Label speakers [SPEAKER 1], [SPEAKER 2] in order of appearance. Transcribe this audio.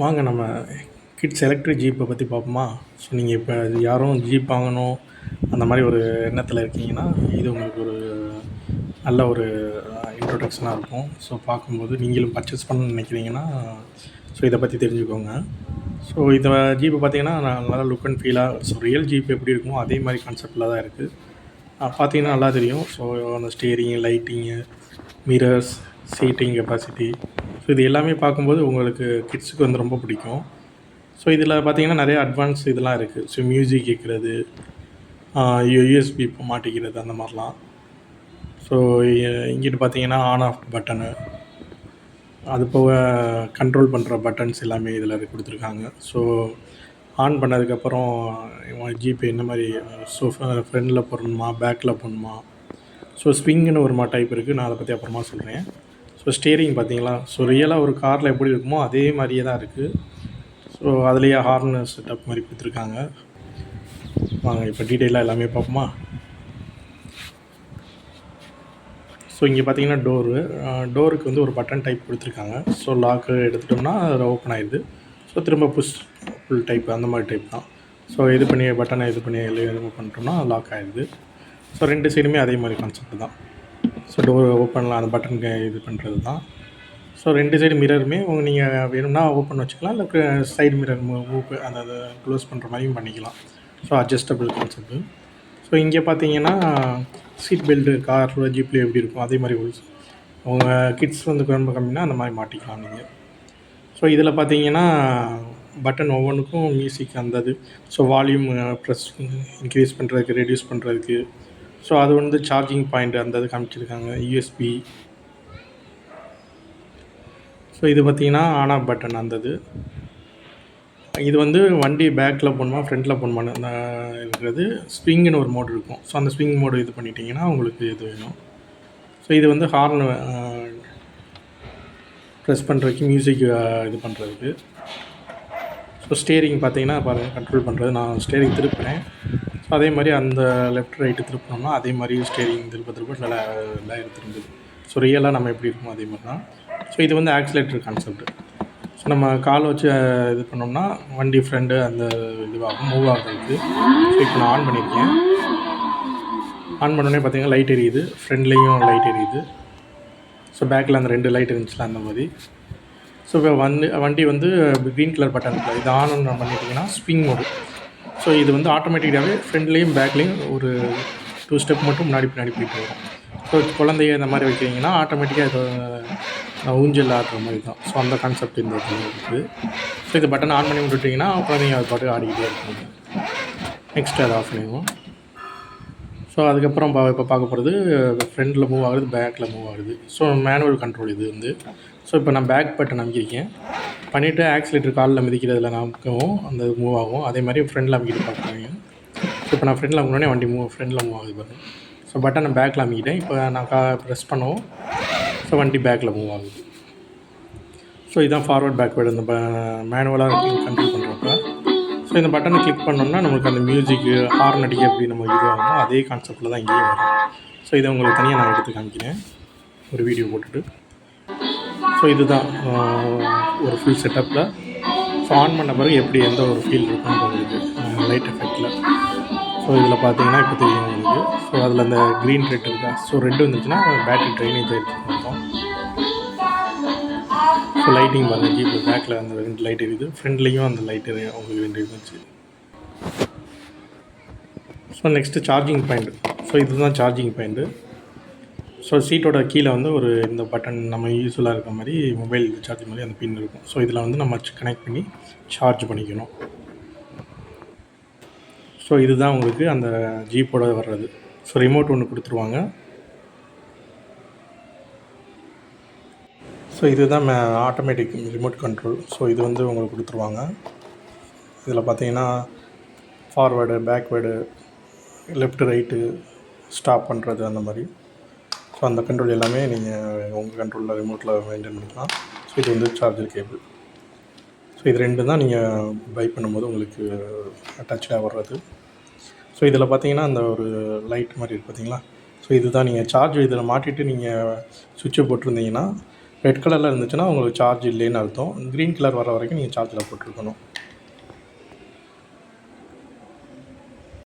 [SPEAKER 1] வாங்க நம்ம kids electric ஜீப்பை பற்றி பார்ப்போமா? ஸோ நீங்கள் இப்போ யாரும் ஜீப் வாங்கணும் அந்த மாதிரி ஒரு எண்ணத்தில் இருக்கீங்கன்னா, இது உங்களுக்கு ஒரு நல்ல ஒரு இன்ட்ரோடக்ஷனாக இருக்கும். ஸோ பார்க்கும்போது நீங்களும் பர்ச்சேஸ் பண்ணணும்னு நினைக்கிறீங்கன்னா, ஸோ இதை பற்றி தெரிஞ்சுக்கோங்க. ஸோ இதை ஜீப்பை பார்த்தீங்கன்னா நல்லா லுக் அண்ட் ஃபீலாக ஸோ ரியல் ஜீப் எப்படி இருக்குமோ அதே மாதிரி கான்செப்டில் தான் இருக்குது. பார்த்தீங்கன்னா நல்லா தெரியும். ஸோ அந்த steering, lighting, mirrors, seating capacity, so இது எல்லாமே பார்க்கும்போது உங்களுக்கு கிட்ஸுக்கு வந்து ரொம்ப பிடிக்கும். ஸோ இதில் பார்த்தீங்கன்னா நிறைய அட்வான்ஸ் இதெல்லாம் இருக்குது. ஸோ மியூசிக் கேட்குறது, யூஎஸ்பி மாட்டிக்கிறது அந்த மாதிரிலாம். ஸோ இங்கிட்டு பார்த்தீங்கன்னா ஆன் ஆஃப் பட்டனு, அது போக கண்ட்ரோல் பண்ணுற பட்டன்ஸ் எல்லாமே இதில் கொடுத்துருக்காங்க. ஸோ ஆன் பண்ணதுக்கப்புறம் ஜிபே என்ன மாதிரி ஸோ ஃப்ரண்டில் போடணுமா பேக்கில் போடணுமா, ஸோ ஸ்விங்குன்னு ஒரு டைப் இருக்குது. நான் அதை பற்றி அப்புறமா சொல்கிறேன். ஸோ ஸ்டியரிங் பார்த்தீங்களா, ஸோ ரியலாக ஒரு காரில் எப்படி இருக்குமோ அதே மாதிரியே தான் இருக்குது. ஸோ அதுலேயே ஹார்ன் செட்டப் மாதிரி கொடுத்துருக்காங்க. வாங்க இப்போ டீட்டெயிலாக எல்லாமே பார்ப்போமா? ஸோ இங்கே பார்த்தீங்கன்னா டோருக்கு வந்து ஒரு பட்டன் டைப் கொடுத்துருக்காங்க. ஸோ லாக்கு எடுத்துட்டோம்னா அதில் ஓப்பன் ஆகிடுது. ஸோ திரும்ப ஃபுல் டைப் அந்த மாதிரி டைப் தான். ஸோ இது பண்ணி பட்டனை இது பண்ணி ரிமூவ் பண்ணிட்டோம்னா லாக் ஆகிடுது. ஸோ ரெண்டு சைடுமே அதே மாதிரி கான்செப்ட் தான். ஸோ டோர் ஓப்பனில் அந்த பட்டன் இது பண்ணுறது தான். ஸோ ரெண்டு சைடு மிரருமே நீங்கள் வேணும்னா ஓப்பன் வச்சுக்கலாம், இல்லை சைடு மிரர் மூவ் அதாவது க்ளோஸ் பண்ணுற மாதிரியும் பண்ணிக்கலாம். So adjustable concept. ஸோ இங்கே பார்த்தீங்கன்னா சீட் பெல்ட்டு காரில் ஜீப்லேயே எப்படி இருக்கும் அதே மாதிரி அவங்க கிட்ஸ் வந்து ரொம்ப கம்மினா அந்த மாதிரி மாட்டிக்கலாம் நீங்கள். ஸோ இதில் பார்த்தீங்கன்னா பட்டன் ஒவ்வொன்றுக்கும் மியூசிக் அந்தது. ஸோ வால்யூம் ப்ரெஸ் இன்க்ரீஸ் பண்ணுறதுக்கு, ரெடியூஸ் பண்ணுறதுக்கு. ஸோ அது வந்து சார்ஜிங் பாயிண்ட் அந்த இது காமிச்சிருக்காங்க, யூஎஸ்பி. ஸோ இது பார்த்திங்கன்னா ஆன் ஆஃப் பட்டன் அந்தது. இது வந்து வண்டி பேக்கில் போகணுமா ஃப்ரண்ட்டில் போகணுமான்னு இருக்கிறது. ஸ்விங்குன்னு ஒரு மோடு இருக்கும். ஸோ அந்த ஸ்விங் மோடு இது பண்ணிட்டீங்கன்னா உங்களுக்கு இது வேணும். ஸோ இது வந்து ஹார்ன் ப்ரெஸ் பண்ணுறதுக்கு, மியூசிக் இது பண்ணுறதுக்கு. ஸோ ஸ்டியரிங் பார்த்தீங்கன்னா பாருங்கள், கண்ட்ரோல் பண்ணுறது. நான் ஸ்டியரிங் திருப்புறேன். ஸோ அதே மாதிரி அந்த லெஃப்ட் ரைட்டு திருப்பினோம்னா அதே மாதிரி ஸ்டியரிங் திருப்ப நல்லா திரும்புது. ஸோ ரியலாக நம்ம எப்படி இருக்குமோ அதே மாதிரி தான். ஸோ இது வந்து ஆக்சிலேட்டர் கான்செப்ட். ஸோ நம்ம கால் வச்சு இது பண்ணோம்னா வண்டி ஃப்ரெண்டு அந்த இதுவாகும், மூவ் ஆகிறதுக்கு. ஸோ இப்போ நான் ஆன் பண்ணியிருக்கேன். ஆன் பண்ணோடனே பார்த்தீங்கன்னா லைட் எரியுது, ஃப்ரெண்ட்லேயும் லைட் எரியுது. ஸோ பேக்கில் அந்த ரெண்டு லைட் இருந்துச்சுல அந்த மாதிரி. ஸோ இப்போ வண்டி வந்து க்ரீன் கலர் பட்டன் இருக்குது, இது ஆன் பண்ணிட்டீங்கன்னா ஸ்விங் மோடு. ஸோ இது வந்து ஆட்டோமேட்டிக்காகவே ஃப்ரண்ட்லேயும் பேக்லேயும் ஒரு 2 ஸ்டெப் மட்டும் முன்னாடி போயிட்டு வரும். ஸோ குழந்தைய இந்த மாதிரி வைக்கிறீங்கன்னா ஆட்டோமேட்டிக்காக இது ஊஞ்சல் ஆடுற மாதிரி தான். ஸோ அந்த கான்செப்ட் இந்த இதில் இருக்குது. ஸோ இது பட்டன் ஆன் பண்ணி விட்டுட்டிங்கன்னா குழந்தைங்க அது பாட்டு ஆடிக்கிட்டே இருப்பாங்க. நெக்ஸ்ட்டு அதை ஆஃப் பண்ணிடுவோம். ஸோ அதுக்கப்புறம் இப்போ பார்க்க போகிறது ஃப்ரண்டில் மூவ் ஆகுது, பேக்கில் மூவ் ஆகுது. ஸோ மேனுவல் கண்ட்ரோல் இது வந்து. ஸோ இப்போ நான் பேக் பட்டன் அமைக்கிருக்கேன், பண்ணிவிட்டு ஆக்சிலேட்டர் காலில் மிதிக்கிறதுல நமக்கவும் அந்த மூவ் ஆகும். அதே மாதிரி ஃப்ரண்டில் அமைக்கிட்டு பார்க்குறீங்க. ஸோ இப்போ நான் ஃப்ரண்டில் அமுக்கினோடனே வண்டி ஃப்ரண்டில் மூவ் ஆகுது பாருங்கள். ஸோ பட்டனை பேக்கில் அமைக்கிட்டேன். இப்போ நான் ப்ரெஸ் பண்ணவும் ஸோ வண்டி பேக்கில் மூவ் ஆகுது. ஸோ இதுதான் ஃபார்வர்ட் பேக்வேர்டு இந்த மேனுவலாக கண்ட்ரோல் பண்ணுறப்ப. ஸோ இந்த பட்டனை கிளிக் பண்ணோம்னா நமக்கு அந்த மியூசிக்கு ஹார்ன் அடிக்க எப்படி நம்ம இதுவாகணும் அதே கான்செப்டில் தான் இங்கேயும் வரும். ஸோ இதை உங்களுக்கு தனியாக நான் எடுத்து காமிக்கிறேன் ஒரு வீடியோ போட்டுட்டு. ஸோ இதுதான் ஒரு ஃபுல் செட்டப்பில். ஸோ ஆன் பண்ண பிறகு எப்படி எந்த ஒரு ஃபீல் இருக்குன்னு உங்களுக்கு லைட் எஃபெக்டில். ஸோ இதில் பார்த்தீங்கன்னா இப்போ தெரியும் உங்களுக்கு. ஸோ அதில் அந்த க்ரீன் ரெட் இருக்கா, ஸோ ரெட்டு வந்துச்சுன்னா பேட்டரி ட்ரைனேஜ் ஆகிடுச்சு இருக்கும். ஸோ லைட்டிங் பாருங்கள், ஜீப்பு பேக்கில் அந்த 2 லைட் இருக்குது, ஃப்ரண்ட்லேயும் அந்த லைட்டு உங்களுக்கு 2 இருந்துச்சு. So next charging point. So இதுதான் சார்ஜிங் பாயிண்ட்டு. ஸோ சீட்டோட கீழே வந்து ஒரு இந்த பட்டன் நம்ம யூஸ்ஃபுல்லாக இருக்க மாதிரி மொபைல் சார்ஜ் மாதிரி அந்த பின் இருக்கும். ஸோ இதில் வந்து நம்ம கனெக்ட் பண்ணி சார்ஜ் பண்ணிக்கணும். ஸோ இதுதான் உங்களுக்கு அந்த ஜீப்போட வர்றது. ஸோ ரிமோட் ஒன்று கொடுத்துருவாங்க. ஸோ இதுதான் ஆட்டோமேட்டிக் ரிமோட் கண்ட்ரோல். ஸோ இது வந்து உங்களுக்கு கொடுத்துருவாங்க. இதில் பார்த்தீங்கன்னா forward, backward, left right, stop பண்ணுறது அந்த மாதிரி. ஸோ அந்த கண்ட்ரோல் எல்லாமே நீங்கள் உங்கள் கண்ட்ரோலில் ரிமோட்டில் மெயின்டைன் பண்ணிக்கலாம். ஸோ இது வந்து சார்ஜர் கேபிள். ஸோ இது 2 தான் நீங்கள் பை பண்ணும்போது உங்களுக்கு அட்டாச்சாக வர்றது. ஸோ இதில் பார்த்தீங்கன்னா அந்த ஒரு லைட் மாதிரி இருக்குது பார்த்தீங்களா. ஸோ இதுதான் நீங்கள் சார்ஜ் இதில் மாட்டிட்டு நீங்கள் சுவிட்சை போட்டிருந்தீங்கன்னா ரெட் கலரில் இருந்துச்சுன்னா உங்களுக்கு சார்ஜ் இல்லைன்னு அர்த்தம். க்ரீன் கலர் வர வரைக்கும் நீங்கள் சார்ஜில் போட்டிருக்கணும்.